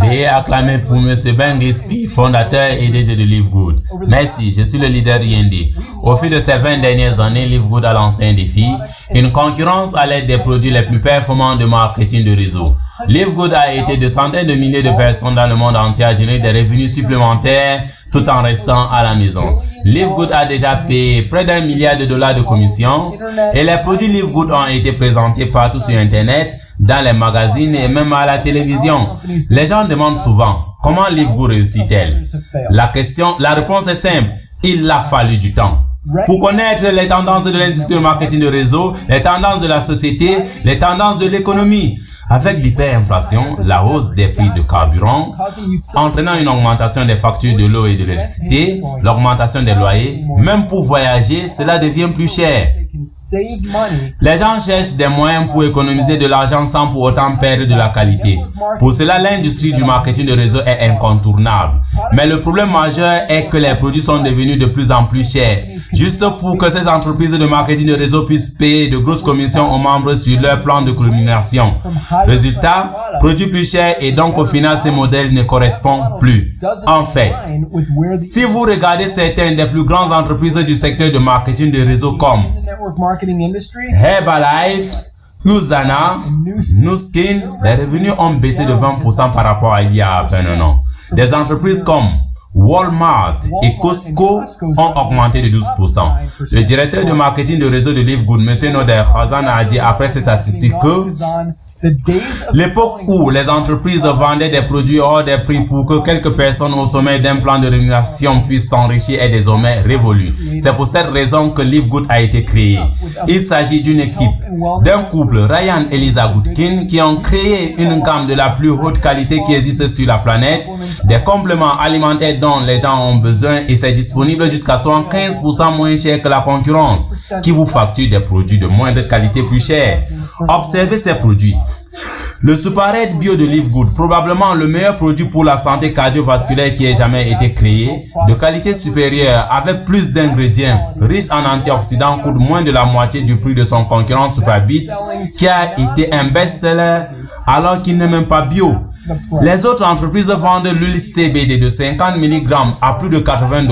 Veuillez acclamer pour M. Ben Gispi, fondateur et DG de Livegood. Merci, je suis le leader IND. Au fil de ces 20 dernières années, Livegood a lancé un défi, une concurrence à l'aide des produits les plus performants de marketing de réseau. Livegood a aidé de centaines de milliers de personnes dans le monde entier à générer des revenus supplémentaires tout en restant à la maison. Livegood a déjà payé près d'$1 milliard de commissions et les produits Livegood ont été présentés partout sur Internet, dans les magazines et même à la télévision. Les gens demandent souvent comment Livegood réussit-elle. La réponse est simple. Il a fallu du temps. Pour connaître les tendances de l'industrie du marketing de réseau, les tendances de la société, les tendances de l'économie. Avec l'hyperinflation, la hausse des prix de carburant, entraînant une augmentation des factures de l'eau et de l'électricité, l'augmentation des loyers, même pour voyager, cela devient plus cher. Les gens cherchent des moyens pour économiser de l'argent sans pour autant perdre de la qualité. Pour cela, l'industrie du marketing de réseau est incontournable. Mais le problème majeur est que les produits sont devenus de plus en plus chers. Juste pour que ces entreprises de marketing de réseau puissent payer de grosses commissions aux membres sur leur plan de communication. Résultat, produits plus chers et donc au final ces modèles ne correspondent plus. En fait, si vous regardez certaines des plus grandes entreprises du secteur de marketing de réseau comme Herbalife, Usana, Nuskin, les revenus ont baissé de 20% par rapport à il y a à peine un an. Des entreprises comme Walmart et Costco ont augmenté de 12%. Le directeur de marketing de réseau de Livegood, M. Noder Khazan, a dit après cette statistique que l'époque où les entreprises vendaient des produits hors des prix pour que quelques personnes au sommet d'un plan de rémunération puissent s'enrichir est désormais révolue. C'est pour cette raison que Livegood a été créé. Il s'agit d'une équipe, d'un couple, Ryan et Lisa Goodkin, qui ont créé une gamme de la plus haute qualité qui existe sur la planète, des compléments alimentaires dont les gens ont besoin et c'est disponible jusqu'à 75% moins cher que la concurrence, qui vous facture des produits de moindre qualité plus chers. Observez ces produits. Le Super-Red Bio de Livegood, probablement le meilleur produit pour la santé cardiovasculaire qui ait jamais été créé, de qualité supérieure, avec plus d'ingrédients, riche en antioxydants, coûte moins de la moitié du prix de son concurrent Superbit, qui a été un best-seller alors qu'il n'est même pas bio. Les autres entreprises vendent l'huile CBD de 50 mg à plus de $80,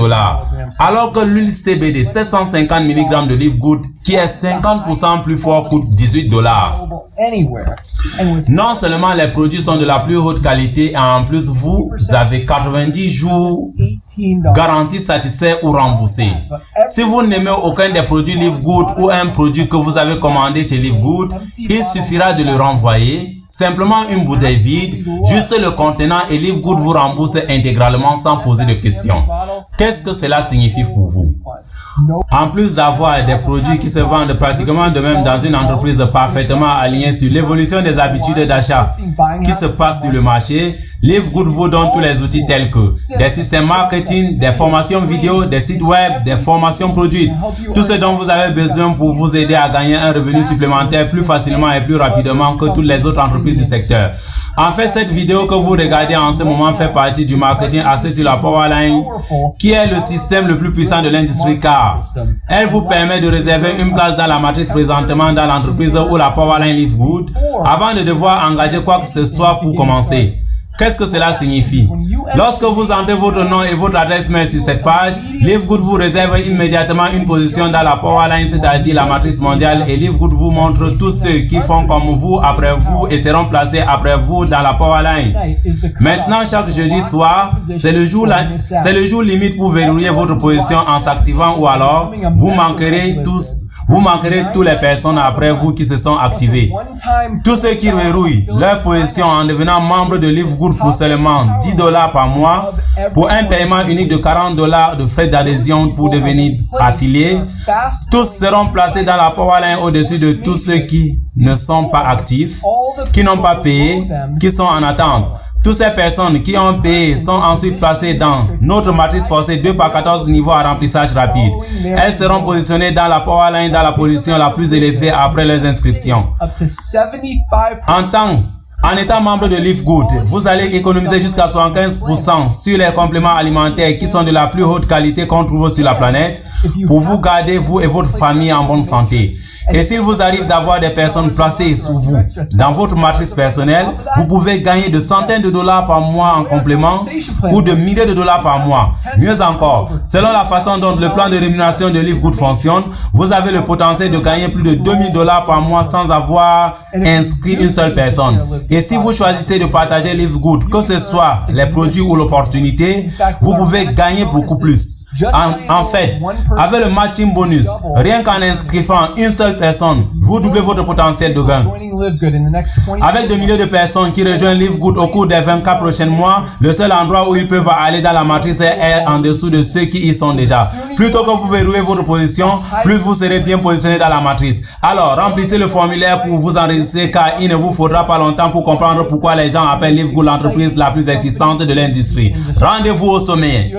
alors que l'huile CBD 750 mg de Livegood, qui est 50% plus fort, coûte $18. Non seulement les produits sont de la plus haute qualité, en plus vous avez 90 jours garantie satisfait ou remboursé. Si vous n'aimez aucun des produits Livegood ou un produit que vous avez commandé chez Livegood, il suffira de le renvoyer. Simplement une bouteille vide, juste le contenant et Livegood vous rembourse intégralement sans poser de questions. Qu'est-ce que cela signifie pour vous? En plus d'avoir des produits qui se vendent pratiquement de même dans une entreprise parfaitement alignée sur l'évolution des habitudes d'achat qui se passent sur le marché, Livegood vous donne tous les outils tels que des systèmes marketing, des formations vidéo, des sites web, des formations produites, tout ce dont vous avez besoin pour vous aider à gagner un revenu supplémentaire plus facilement et plus rapidement que toutes les autres entreprises du secteur. En fait, cette vidéo que vous regardez en ce moment fait partie du marketing axé sur la Powerline, qui est le système le plus puissant de l'industrie car elle vous permet de réserver une place dans la matrice présentement dans l'entreprise ou la Powerline Livegood avant de devoir engager quoi que ce soit pour commencer. Qu'est-ce que cela signifie? Lorsque vous entrez votre nom et votre adresse mail sur cette page, Livegood vous réserve immédiatement une position dans la Powerline, c'est-à-dire la matrice mondiale, et Livegood vous montre tous ceux qui font comme vous après vous et seront placés après vous dans la Powerline. Maintenant, chaque jeudi soir, c'est le jour limite pour verrouiller votre position en s'activant ou alors vous manquerez toutes les personnes après vous qui se sont activées. Tous ceux qui verrouillent leur position en devenant membres de Livegood pour seulement $10 par mois, pour un paiement unique de $40 de frais d'adhésion pour devenir affiliés, tous seront placés dans la Powerline au-dessus de tous ceux qui ne sont pas actifs, qui n'ont pas payé, qui sont en attente. Toutes ces personnes qui ont payé sont ensuite placées dans notre matrice forcée 2x14 niveaux à remplissage rapide. Elles seront positionnées dans la Powerline dans la position la plus élevée après leurs inscriptions. En étant membre de Livegood, vous allez économiser jusqu'à 75% sur les compléments alimentaires qui sont de la plus haute qualité qu'on trouve sur la planète pour vous garder, vous et votre famille, en bonne santé. Et s'il vous arrive d'avoir des personnes placées sous vous dans votre matrice personnelle, vous pouvez gagner de centaines de dollars par mois en complément ou de milliers de dollars par mois. Mieux encore, selon la façon dont le plan de rémunération de Live Good fonctionne, vous avez le potentiel de gagner plus de 2000 dollars par mois sans avoir inscrit une seule personne. Et si vous choisissez de partager Live Good, que ce soit les produits ou l'opportunité, vous pouvez gagner beaucoup plus. En fait, avec le matching bonus, rien qu'en inscrivant une seule personne, vous doublez votre potentiel de gain. Avec des milliers de personnes qui rejoignent Live Good au cours des 24 prochains mois, le seul endroit où ils peuvent aller dans la matrice est en dessous de ceux qui y sont déjà. Plus tôt que vous verrouillez votre position, plus vous serez bien positionné dans la matrice. Alors, remplissez le formulaire pour vous enregistrer car il ne vous faudra pas longtemps pour comprendre pourquoi les gens appellent Live Good l'entreprise la plus existante de l'industrie. Rendez-vous au sommet.